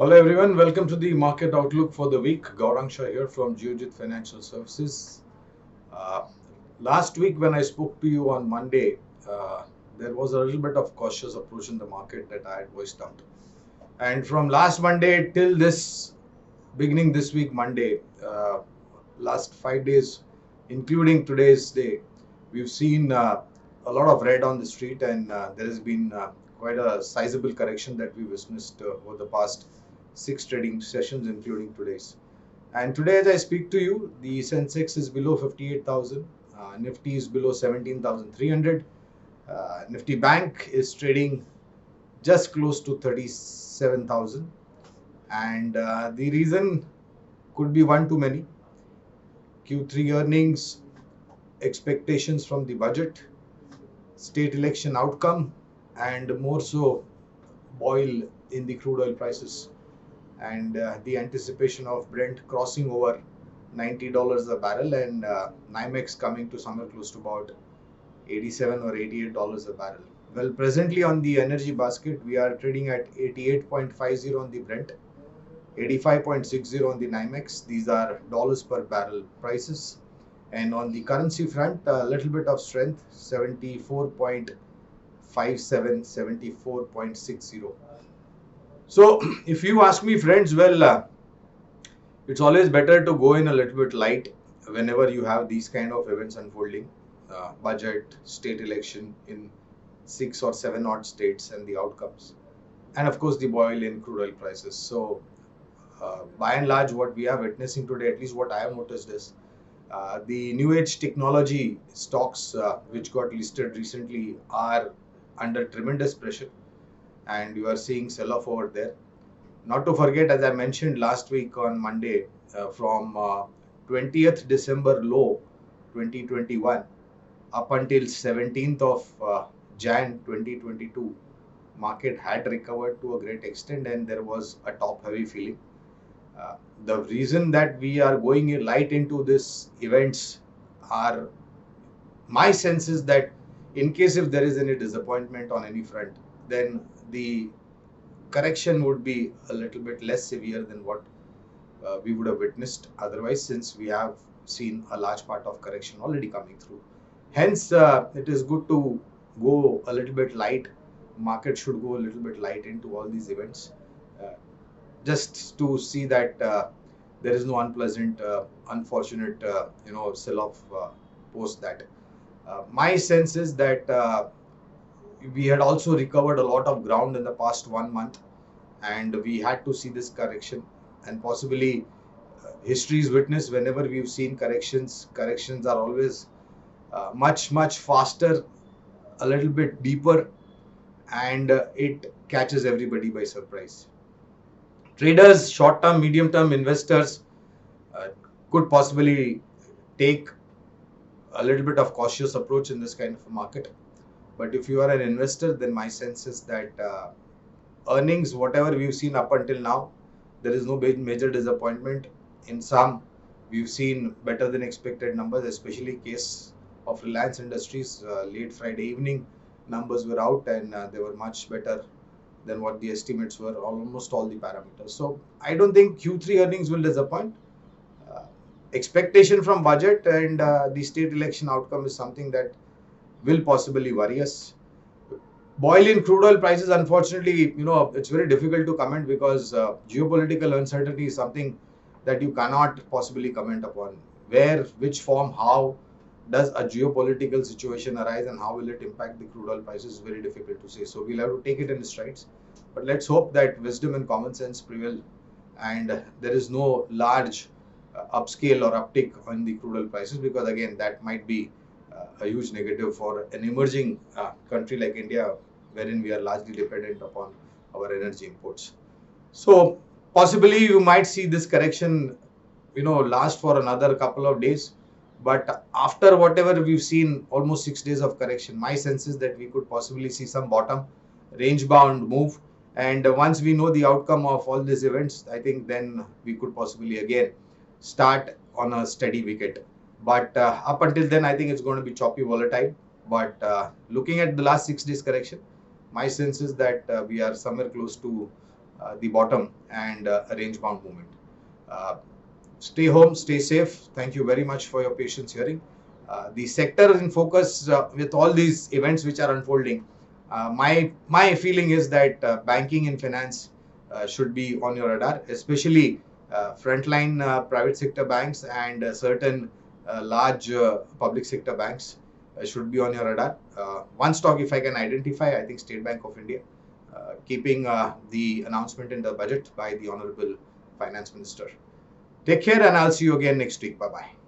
Hello everyone, welcome to the market outlook for the week. Gaurang Shah here from Geojit Financial Services. Uh, Last week when I spoke to you on Monday, there was a little bit of cautious approach in the market that I had voiced out. And from last Monday till this beginning this week, Monday, last 5 days, including today's day, we've seen a lot of red on the street, and there has been quite a sizable correction that we witnessed over the past 6 trading sessions, including today's. And today, as I speak to you, the Sensex is below 58,000, Nifty is below 17,300, Nifty Bank is trading just close to 37,000, and the reason could be one too many. Q3 earnings, expectations from the budget, state election outcome, and more so boil in the crude oil prices, and the anticipation of Brent crossing over $90 a barrel, and NYMEX coming to somewhere close to about $87 or $88 a barrel. Well, presently on the energy basket, we are trading at 88.50 on the Brent, 85.60 on the NYMEX. These are dollars per barrel prices. And on the currency front, a little bit of strength, 74.57, 74.60. So if you ask me, friends, well, it's always better to go in a little bit light whenever you have these kind of events unfolding. Budget, state election in 6 or 7 odd states and the outcomes. And of course, the boil in crude oil prices. So by and large, what we are witnessing today, at least what I have noticed is, the new age technology stocks which got listed recently are under tremendous pressure, and you are seeing sell off over there. Not to forget, as I mentioned last week on Monday, from 20th December low 2021 up until 17th of Jan 2022, market had recovered to a great extent, and there was a top heavy feeling. The reason that we are going light into this events are, my sense is that in case if there is any disappointment on any front, then the correction would be a little bit less severe than what we would have witnessed otherwise, since we have seen a large part of correction already coming through. Hence, it is good to go a little bit light. Market should go a little bit light into all these events, just to see that there is no unpleasant, unfortunate, sell-off post that. My sense is that we had also recovered a lot of ground in the past 1 month, and we had to see this correction, and possibly history's witness, whenever we've seen corrections are always much faster, a little bit deeper, and it catches everybody by surprise. Traders, short-term, medium-term investors uh, could possibly take a little bit of cautious approach in this kind of a market. But if you are an investor, then my sense is that earnings, whatever we've seen up until now, there is no major disappointment. In some, we've seen better than expected numbers, especially case of Reliance Industries. Late Friday evening, numbers were out, and they were much better than what the estimates were, almost all the parameters. So I don't think Q3 earnings will disappoint. Uh, Expectation from budget and the state election outcome is something that will possibly worry us. Boil in crude oil prices, unfortunately, it's very difficult to comment, because geopolitical uncertainty is something that you cannot possibly comment upon. Where, which form, how does a geopolitical situation arise, and how will it impact the crude oil prices is very difficult to say. So we'll have to take it in strides. But let's hope that wisdom and common sense prevail, and there is no large upscale or uptick on the crude oil prices, because again, that might be a huge negative for an emerging country like India, wherein we are largely dependent upon our energy imports. So possibly you might see this correction, last for another couple of days. But after whatever we've seen, almost 6 days of correction, my sense is that we could possibly see some bottom, range bound move. And once we know the outcome of all these events, I think then we could possibly again start on a steady wicket. But up until then, I think it's going to be choppy, volatile. But looking at the last 6 days correction, my sense is that we are somewhere close to the bottom and a range bound movement. Stay home, stay safe. Thank you very much for your patience hearing. The sector in focus with all these events which are unfolding. My feeling is that banking and finance should be on your radar, especially frontline private sector banks and certain large public sector banks should be on your radar. One stock, if I can identify, I think State Bank of India, keeping the announcement in the budget by the Honorable Finance Minister. Take care, and I'll see you again next week. Bye bye.